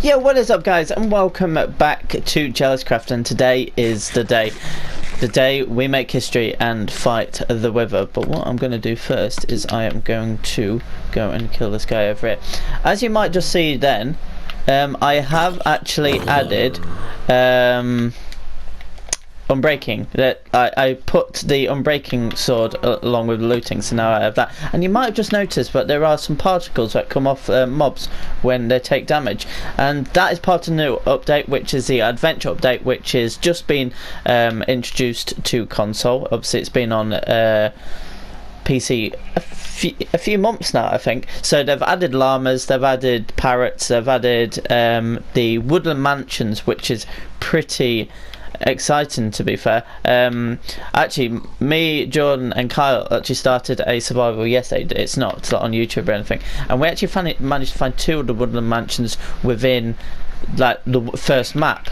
Yeah, what is up guys, and welcome back to JellisCraft, and today is the day we make history and fight the Wither. But what I'm going to do first is I am going to go and kill this guy over here. As you might just see then, I have actually added unbreaking. That I put the unbreaking sword along with looting, so now I have that. And you might have just noticed, but there are some particles that come off mobs when they take damage, and that is part of the new update, which is the adventure update, which is just been introduced to console. Obviously it's been on PC a few months now, I think. So they've added llamas, they've added parrots, they've added the woodland mansions, which is pretty exciting, to be fair. Actually, me, Jordan and Kyle actually started a survival yesterday. It's not on YouTube or anything, and we actually managed to find 2 of the woodland mansions within like the first map,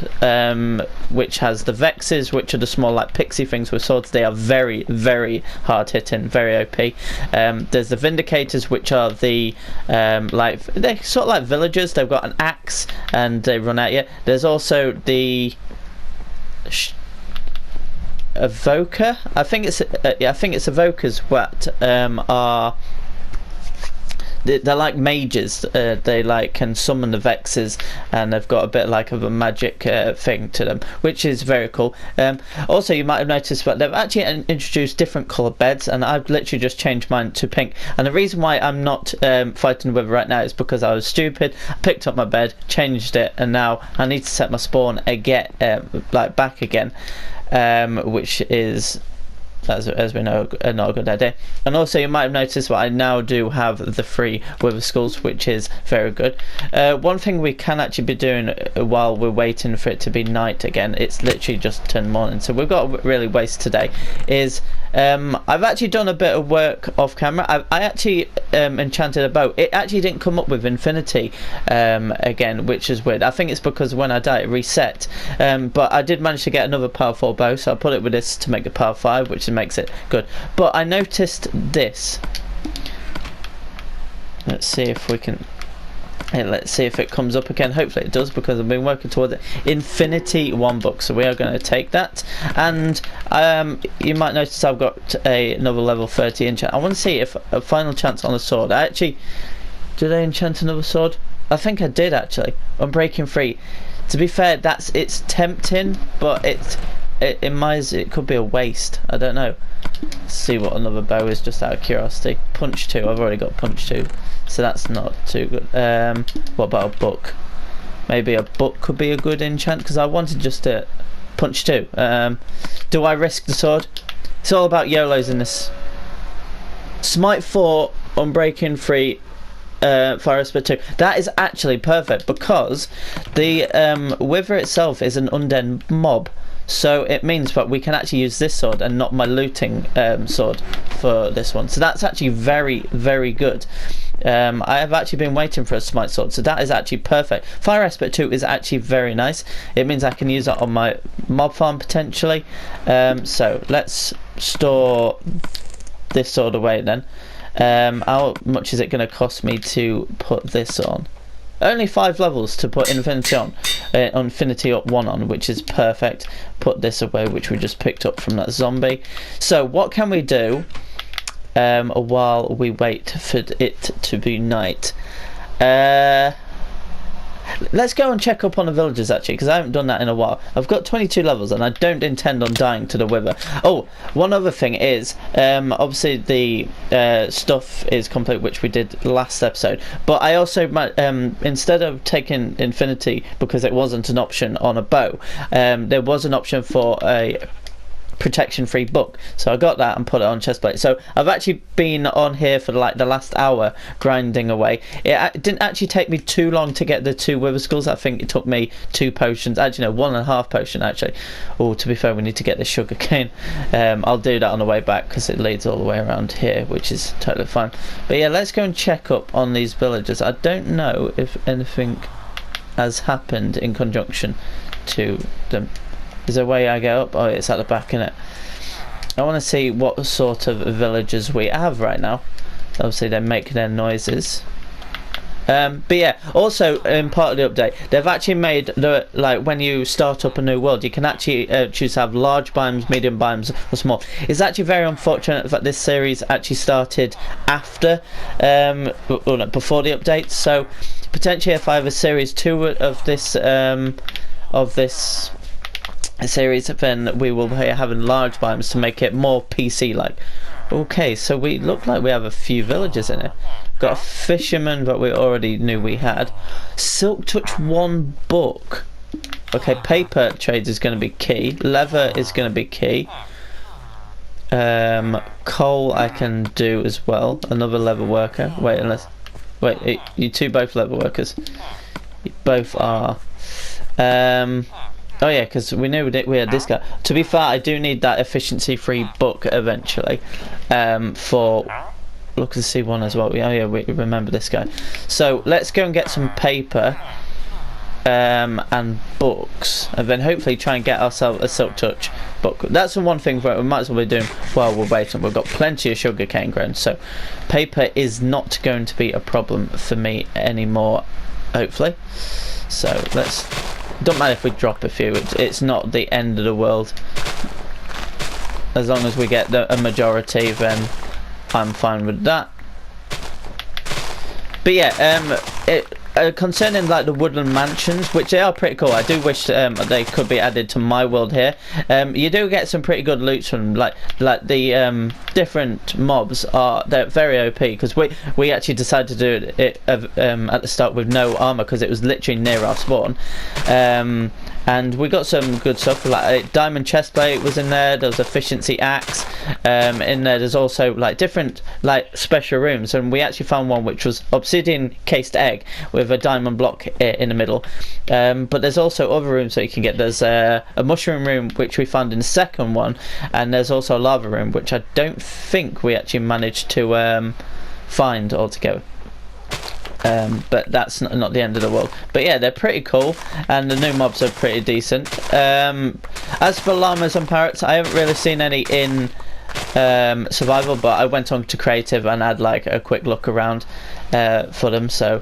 which has the Vexes, which are the small like pixie things with swords. They are very, very hard hitting, very OP. There's the Vindicators, which are the like, they're sort of like villagers. They've got an axe and they run at you. There's also the evoker. I think it's evokers. What are they're like mages. They like can summon the Vexes, and they've got a bit like of a magic thing to them, which is very cool. Also, you might have noticed, but they've actually introduced different colour beds, and I've literally just changed mine to pink. And the reason why I'm not fighting the Wither right now is because I was stupid. I picked up my bed, changed it, and now I need to set my spawn again, like back again, which is, as we know, not a good idea. And also, you might have noticed that I now do have the 3 Wither skulls, which is very good. One thing we can actually be doing while we're waiting for it to be night again, it's literally just turned morning, so we've got to really waste today, is I've actually done a bit of work off camera. I actually enchanted a bow. It actually didn't come up with infinity again, which is weird. I think it's because when I died it reset, but I did manage to get another power 4 bow, so I put it with this to make a power 5, which makes it good. But I noticed this. Let's see if we can, let's see if it comes up again. Hopefully it does, because I've been working towards it. Infinity 1 book, so we are going to take that. And you might notice I've got another level 30 enchant. I want to see if a final chance on a sword. Did I enchant another sword? I think I did actually. Unbreaking 3. To be fair, it's tempting, but it could be a waste. I don't know. Let's see what another bow is, just out of curiosity. Punch 2. I've already got punch 2, so that's not too good. What about a book? Maybe a book could be a good enchant, because I wanted just to punch 2. Do I risk the sword? It's all about YOLOs in this. Smite 4, Unbreaking 3, Fire Spit 2. That is actually perfect, because the Wither itself is an undead mob. So it means that we can actually use this sword and not my looting sword for this one. So that's actually very, very good. I have actually been waiting for a smite sword, so that is actually perfect. Fire Aspect 2 is actually very nice. It means I can use that on my mob farm potentially. So let's store this sword away then. How much is it going to cost me to put this on? Only 5 levels to put Infinity on, Infinity up 1 on, which is perfect. Put this away, which we just picked up from that zombie. So what can we do while we wait for it to be night? Let's go and check up on the villagers actually, because I haven't done that in a while. I've got 22 levels and I don't intend on dying to the Wither. Oh, one other thing is, obviously the stuff is complete, which we did last episode, but I also, instead of taking infinity, because it wasn't an option on a bow, there was an option for a protection free book, so I got that and put it on chestplate. So I've actually been on here for like the last hour grinding away. It didn't actually take me too long to get the 2 Wither skulls. I think it took me 2 potions, actually no, 1.5 potion actually. Oh, to be fair, we need to get the sugar cane. I'll do that on the way back, because it leads all the way around here, which is totally fine. But yeah, let's go and check up on these villagers. I don't know if anything has happened in conjunction to them. Is there a way I get up? Oh, it's at the back, innit? I want to see what sort of villagers we have right now. Obviously, they make their noises. But yeah, also in part of the update, they've actually made the, like, when you start up a new world, you can actually choose to have large biomes, medium biomes, or small. It's actually very unfortunate that this series actually started after, well, no, before the update. So potentially, if I have a series 2 of this series, then we will be having large biomes to make it more PC like. Okay, so we look like we have a few villages in it. Got a fisherman that we already knew we had. Silk Touch 1 book. Okay, paper trades is going to be key. Leather is going to be key. Coal I can do as well. Another leather worker. Wait, you two both leather workers. You both are. Oh yeah, because we knew we had this guy. To be fair, I do need that efficiency-free book eventually. For look and see one as well. Oh yeah, we remember this guy. So let's go and get some paper, and books, and then hopefully try and get ourselves a Silk Touch book. That's the one thing that we might as well be doing while we're waiting. We've got plenty of sugarcane grown, so paper is not going to be a problem for me anymore. Hopefully. So let's. Don't matter if we drop a few, it's not the end of the world. As long as we get a majority, then I'm fine with that. But yeah, concerning like the woodland mansions, which they are pretty cool. I do wish they could be added to my world here. You do get some pretty good loots from like the different mobs they're very OP, because we actually decided to do it at the start with no armor because it was literally near our spawn. And we got some good stuff, like diamond chestplate was in there. There was efficiency axe in there. There's also like different like special rooms, and we actually found one which was obsidian cased egg with a diamond block in the middle. But there's also other rooms that you can get. There's a mushroom room which we found in the second one, and there's also a lava room which I don't think we actually managed to find altogether. But that's not the end of the world. But yeah, they're pretty cool, and the new mobs are pretty decent. As for llamas and parrots, I haven't really seen any in survival, but I went on to creative and had like a quick look around for them, so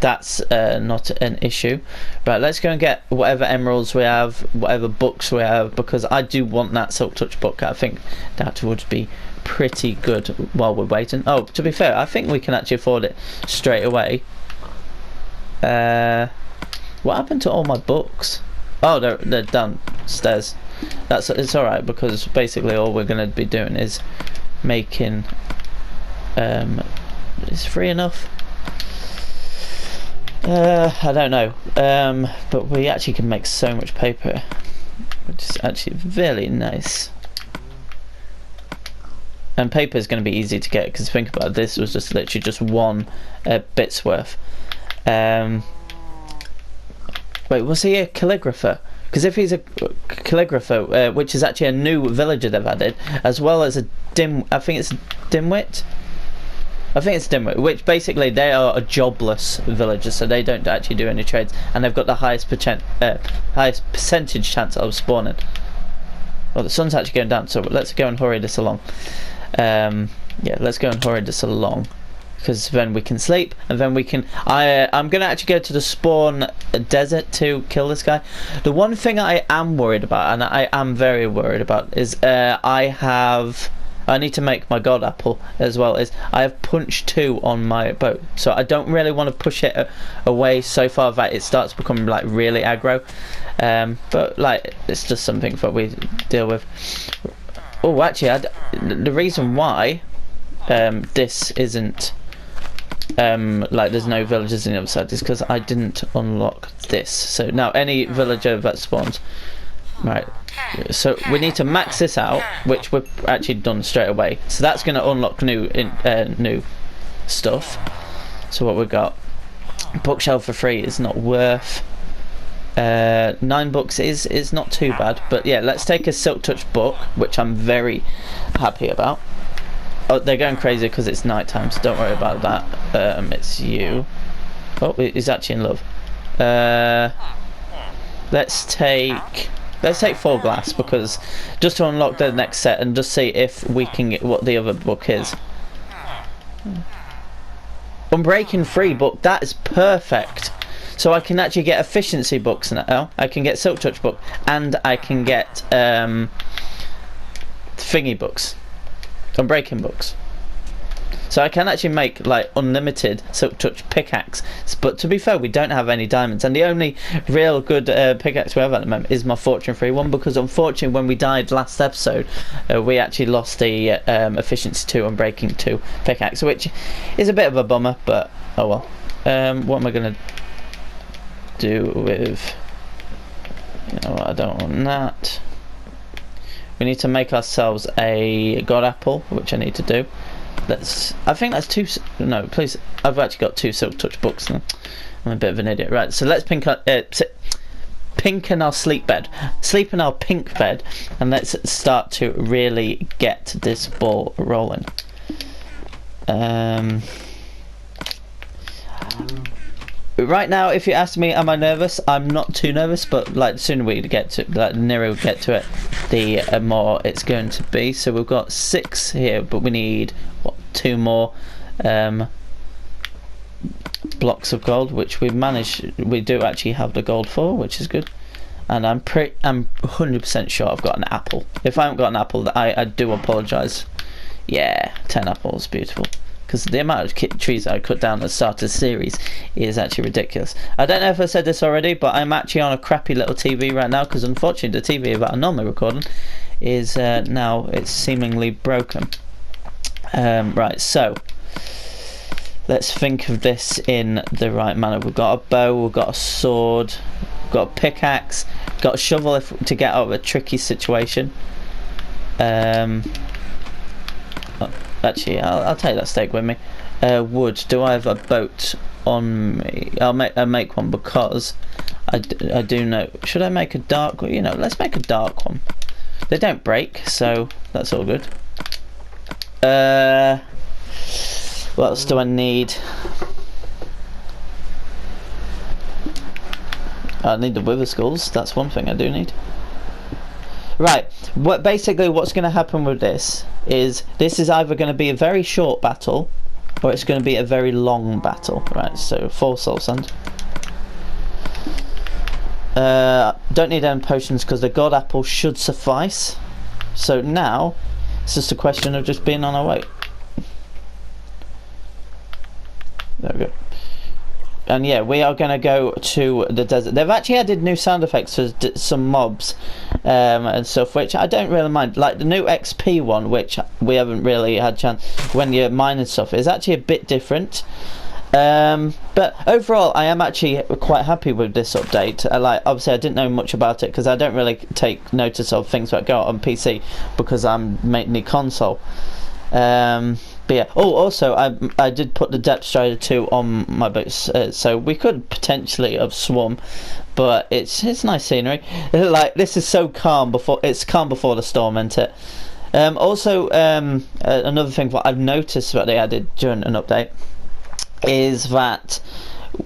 that's not an issue. Right, let's go and get whatever emeralds we have, whatever books we have, because I do want that Silk Touch book. I think that would be pretty good while we're waiting. Oh, to be fair, I think we can actually afford it straight away. What happened to all my books? Oh, they're downstairs. It's alright, because basically all we're going to be doing is making is free enough? I don't know, but we actually can make so much paper, which is actually really nice. And paper is going to be easy to get, because think about it, this was just literally just one bit's worth. Wait, was he a calligrapher? Because if he's a calligrapher, which is actually a new villager they've added, as well as a I think it's dimwit. I think it's dimwit, which basically they are a jobless villager, so they don't actually do any trades, and they've got the highest percentage chance of spawning. Well, the sun's actually going down, so let's go and hurry this along. Yeah, let's go and hurry this along, because then we can sleep, and then we can. I'm gonna actually go to the spawn desert to kill this guy. The one thing I am worried about, and I am very worried about, is I need to make my god apple as well. Is I have punch 2 on my boat, so I don't really want to push it away so far that it starts becoming like really aggro. But like it's just something that we deal with. Oh, actually, the reason why this isn't like there's no villagers on the other side is because I didn't unlock this. So now any villager that spawns, right? So we need to max this out, which we've actually done straight away. So that's going to unlock new stuff. So what we got? Bookshelf for free is not worth. 9 books is not too bad, but yeah, let's take a Silk Touch book, which I'm very happy about. Oh, they're going crazy because it's night time, so don't worry about that. It's you. Oh, he's actually in love. Let's take 4 glass, because just to unlock the next set and just see if we can get what the other book is. Unbreaking 3 book, that is perfect. So I can actually get efficiency books now. I can get Silk Touch book, and I can get thingy books, Unbreaking books. So I can actually make like unlimited Silk Touch pickaxe. But to be fair, we don't have any diamonds, and the only real good pickaxe we have at the moment is my Fortune 3 one, because unfortunately when we died last episode, we actually lost the efficiency 2 Unbreaking 2 pickaxe, which is a bit of a bummer, but oh well. What am I going to do with... You know what, I don't want that. We need to make ourselves a god apple, which I need to do. I think that's 2. No, please. I've actually got 2 Silk Touch books now. I'm a bit of an idiot. Right, so let's pink in our sleep bed. Sleep in our pink bed, and let's start to really get this ball rolling. Right now, if you ask me, am I nervous? I'm not too nervous, but like the sooner we get to, like the nearer we get to it, the more it's going to be. So we've got 6 here, but we need what, 2 more blocks of gold, which we've managed. We do actually have the gold for, which is good. And I'm 100% sure I've got an apple. If I haven't got an apple, I do apologise. Yeah, 10 apples, beautiful. Because the amount of trees that I cut down at the start of the series is actually ridiculous. I don't know if I said this already, but I'm actually on a crappy little TV right now, because unfortunately the TV that I'm normally recording is now it's seemingly broken. Right, so let's think of this in the right manner. We've got a bow, we've got a sword, we've got a pickaxe, we've got a shovel to get out of a tricky situation. Actually, I'll take that steak with me. Wood. Do I have a boat on me? I'll make one, because I do know. Should I make a dark one? You know, let's make a dark one. They don't break, so that's all good. What else do I need? I need the wither skulls. That's one thing I do need. Right, basically what's going to happen with this is either going to be a very short battle, or it's going to be a very long battle. Right, so 4 soul sand. Don't need any potions, because the god apple should suffice. So now it's just a question of just being on our way. There we go. And yeah, we are going to go to the desert. They've actually added new sound effects for some mobs and stuff, which I don't really mind. Like the new XP one, which we haven't really had chance when you're mining stuff, is actually a bit different. But overall, I am actually quite happy with this update. Like, obviously, I didn't know much about it, because I don't really take notice of things that go out on PC, because I'm mainly console. But yeah. Oh, also I did put the Depth Strider 2 on my boots, so we could potentially have swum, but it's nice scenery. Like, this is so calm before the storm, isn't it? Also, another thing that I've noticed that they added during an update is that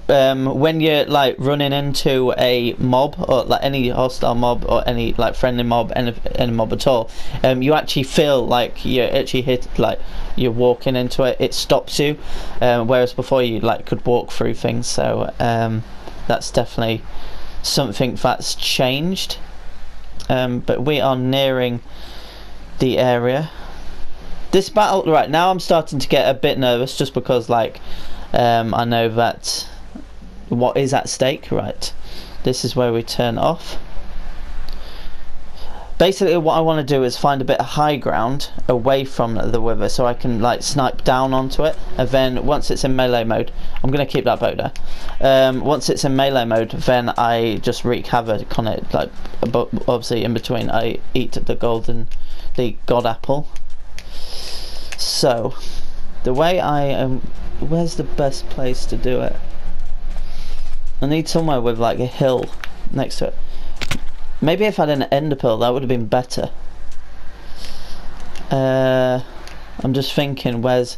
when you're like running into a mob, or like any hostile mob, or any like friendly mob, any mob at all, you actually feel like you're actually hit, like you're walking into it. It stops you, whereas before you like could walk through things. So that's definitely something that's changed. But we are nearing the area. This battle right now, I'm starting to get a bit nervous, just because like I know that what is at stake. Right, this is where we turn off. Basically what I want to do is find a bit of high ground away from the wither, so I can like snipe down onto it, and then once it's in melee mode, I'm going to keep that bow there. Once it's in melee mode, then I just wreak havoc on it, like, but obviously in between I eat the god apple. So the way I am, where's the best place to do it? I need somewhere with like a hill next to it. Maybe if I had an ender pearl, that would have been better. I'm just thinking, where's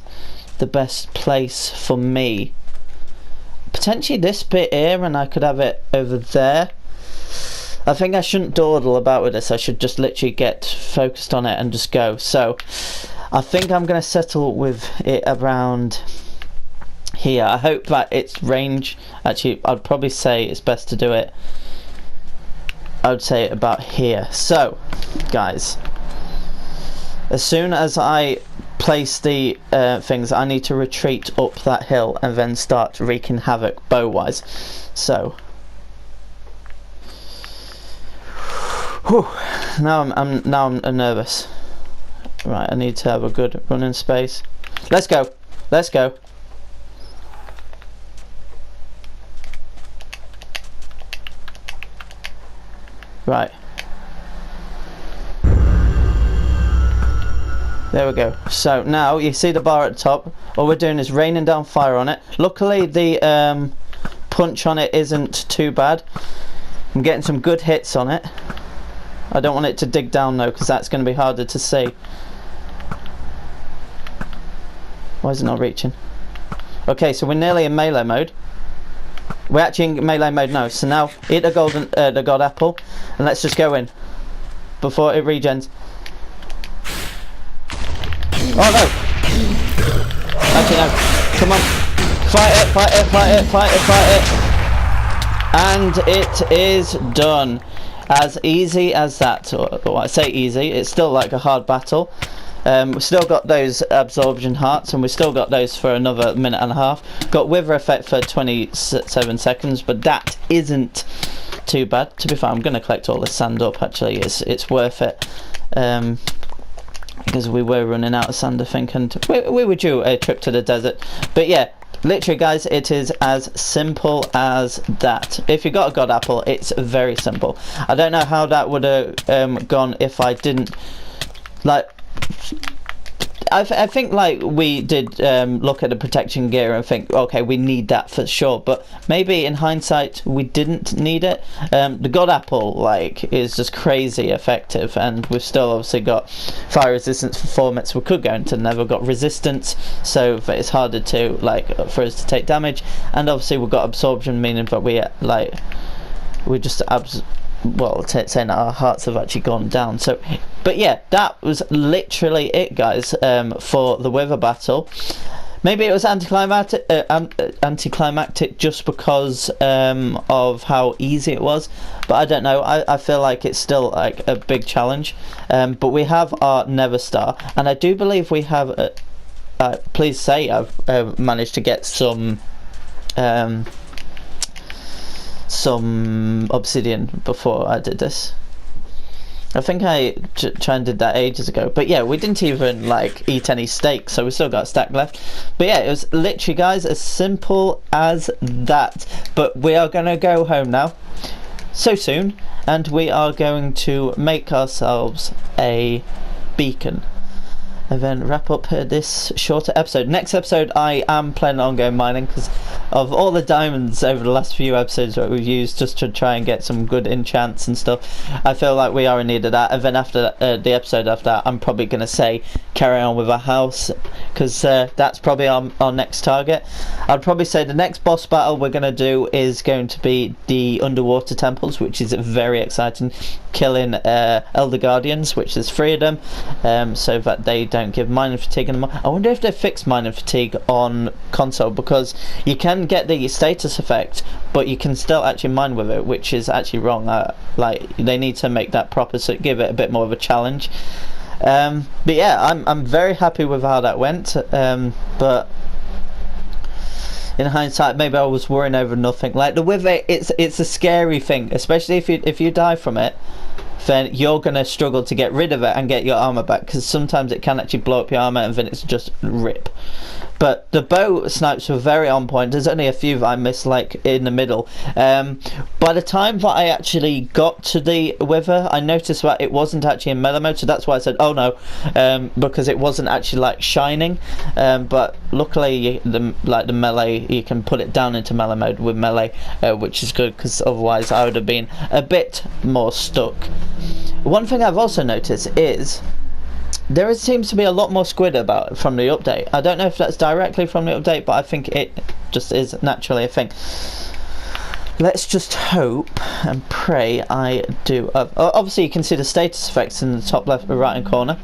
the best place for me? Potentially this bit here, and I could have it over there. I think I shouldn't dawdle about with this. I should just literally get focused on it and just go. So I think I'm going to settle with it around here. I hope that its range, actually I'd probably say it's best to do it, I would say about here. So guys, as soon as I place the things, I need to retreat up that hill and then start wreaking havoc bow wise. So whew, now I'm nervous. Right, I need to have a good running space. Let's go. Let's go. Right. There we go. So now you see the bar at the top. All we're doing is raining down fire on it. Luckily the punch on it isn't too bad. I'm getting some good hits on it. I don't want it to dig down though, because that's going to be harder to see. Why is it not reaching? Okay, so we're nearly in melee mode. We're actually in melee mode now. So now eat the the god apple, and let's just go in before it regens. Oh no! Actually no. Come on. Fight it, fight it, fight it, fight it, fight it. And it is done. As easy as that. Or I say easy, it's still like a hard battle. We've still got those absorption hearts, and we've still got those for another minute and a half. Got wither effect for 27 seconds, but that isn't too bad. To be fair, I'm going to collect all the sand up. Actually, it's worth it, because we were running out of sand, I think, and we were due a trip to the desert. But yeah, literally guys, it is as simple as that. If you got a god apple, it's very simple. I don't know how that would have gone if I didn't, like, I think like we did look at the protection gear and think, okay, we need that for sure, but maybe in hindsight we didn't need it. The god apple like is just crazy effective, and we've still obviously got fire resistance for 4 minutes. We could go into never got resistance, so that it's harder to like for us to take damage, and obviously we've got absorption, meaning that we just well, saying that our hearts have actually gone down. So, but yeah, that was literally it, guys, for the wither battle. Maybe it was anticlimactic just because of how easy it was, but I don't know. I feel like it's still like a big challenge. But we have our Nether Star, and I do believe we have. Please say I've managed to get some obsidian before I did this. I think I tried and did that ages ago, but yeah, we didn't even like eat any steak, so we still got a stack left. But yeah, it was literally, guys, as simple as that. But we are gonna go home now so soon, and we are going to make ourselves a beacon and then wrap up this shorter episode. Next episode I am planning on going mining, because of all the diamonds over the last few episodes that we've used just to try and get some good enchants and stuff. I feel like we are in need of that. And then after the episode after that, I'm probably going to say carry on with our house, because that's probably our next target. I'd probably say the next boss battle we're going to do is going to be the underwater temples, which is very exciting. Killing Elder Guardians, which is 3 of them, so that they don't give mining fatigue anymore. I wonder if they fixed mining fatigue on console, because you can get the status effect, but you can still actually mine with it, which is actually wrong. Like, they need to make that proper, so give it a bit more of a challenge. But yeah, I'm very happy with how that went. But in hindsight, maybe I was worrying over nothing. Like the wither, it's a scary thing, especially if you die from it. Then you're going to struggle to get rid of it and get your armor back, because sometimes it can actually blow up your armor and then it's just rip. But the bow snipes were very on point. There's only a few that I missed, like in the middle. By the time that I actually got to the wither, I noticed that it wasn't actually in melee mode, so that's why I said, oh no, because it wasn't actually like shining. But luckily, the melee, you can put it down into melee mode with melee, which is good, because otherwise I would have been a bit more stuck. One thing I've also noticed is there seems to be a lot more squid about from the update. I don't know if that's directly from the update, but I think it just is naturally a thing. Let's just hope and pray I do. Obviously you can see the status effects in the top left right hand corner.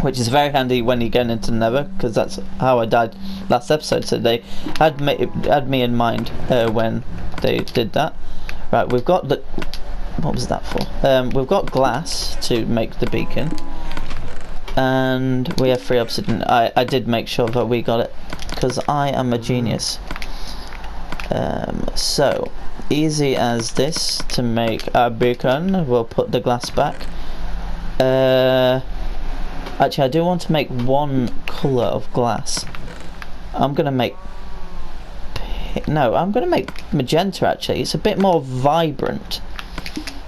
which is very handy when you get into the Nether, because that's how I died last episode. So they had me in mind when they did that. Right, we've got the... What was that for? We've got glass to make the beacon, and we have 3 obsidian. I did make sure that we got it, because I am a genius. So easy as this to make our beacon. We'll put the glass back. Actually, I do want to make one colour of glass. I'm gonna make... No, I'm gonna make magenta. Actually, it's a bit more vibrant.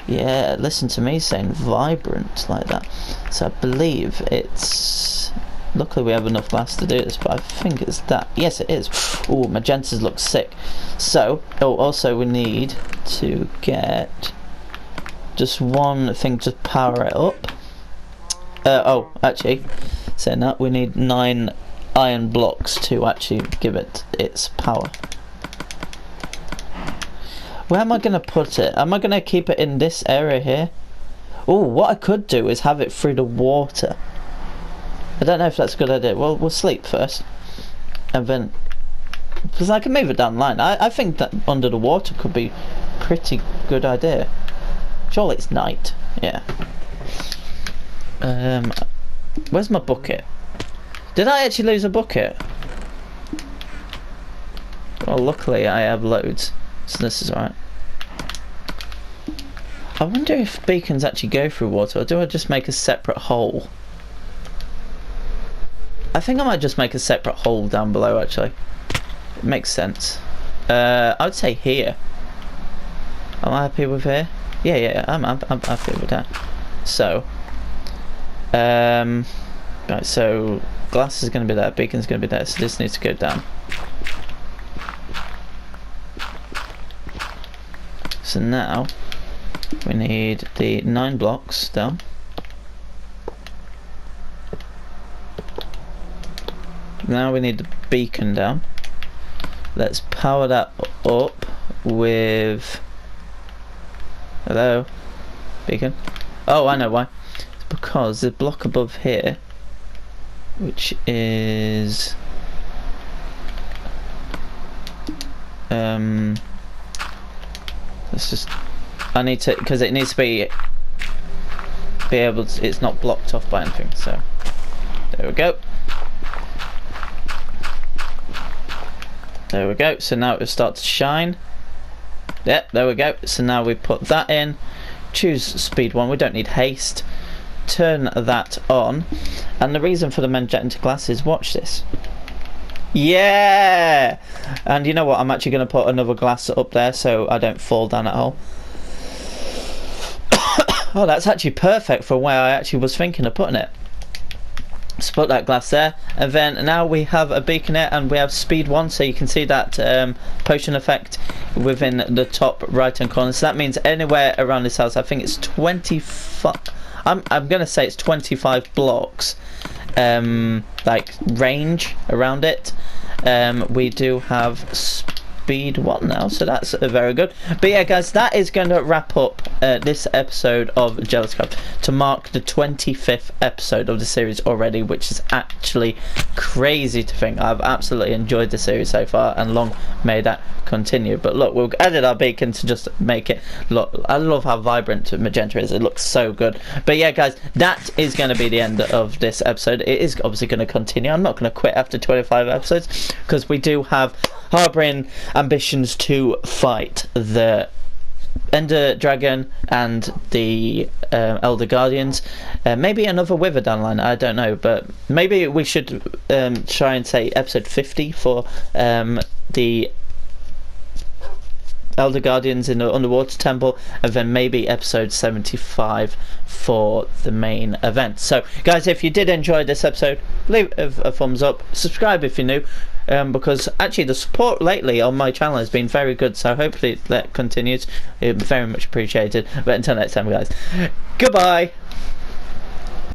Yeah, listen to me saying vibrant like that. So I believe it's... Luckily we have enough glass to do this, but I think it's that. Yes, it is. Ooh, magentas look sick. So, also we need to get just one thing to power it up. Oh, actually, saying that, we need 9 iron blocks to actually give it its power. Where am I going to put it? Am I going to keep it in this area here? Oh, what I could do is have it through the water. I don't know if that's a good idea. Well, we'll sleep first. And then... Because I can move it down the line. I think that under the water could be a pretty good idea. Surely it's night. Yeah. Where's my bucket? Did I actually lose a bucket? Well, luckily I have loads. So this is alright. I wonder if beacons actually go through water, or do I just make a separate hole? I think I might just make a separate hole down below, actually. It makes sense. I would say here. Am I happy with here? Yeah, I'm happy with that. So, right, so glass is going to be there, beacon's going to be there, so this needs to go down. So now we need the 9 blocks down. Now we need the beacon down. Let's power that up with... Hello? Beacon? Oh, I know why. It's because the block above here, which is... let's just... I need to... because it needs to be able to... It's not blocked off by anything, so... There we go. There we go, so now it will start to shine. Yep, there we go. So now we put that in. Choose speed 1, we don't need haste. Turn that on. And the reason for the magenta glass is, watch this. Yeah! And you know what, I'm actually going to put another glass up there so I don't fall down that hole. Oh, that's actually perfect for where I actually was thinking of putting it. Let's put that glass there, and then now we have a beacon here, and we have speed 1, so you can see that potion effect within the top right hand corner. So that means anywhere around this house, I think it's 25, I'm gonna say it's 25 blocks like range around it. We do have speed 1 now, so that's very good. But yeah guys, that is going to wrap up this episode of JellisCraft, to mark the 25th episode of the series already, which is actually crazy to think. I've absolutely enjoyed the series so far, and long may that continue. But look, we've added our beacon to just make it look... I love how vibrant magenta is, it looks so good. But yeah guys, that is going to be the end of this episode. It is obviously going to continue. I'm not going to quit after 25 episodes, because we do have harbouring ambitions to fight the Ender Dragon and the Elder Guardians. Maybe another Wither down the line, I don't know, but maybe we should try and say episode 50 for the Elder Guardians in the Underwater Temple, and then maybe episode 75 for the main event. So guys, if you did enjoy this episode, leave a thumbs up, subscribe if you're new, because actually the support lately on my channel has been very good, so hopefully that continues. It'd be very much appreciated. But until next time guys, goodbye.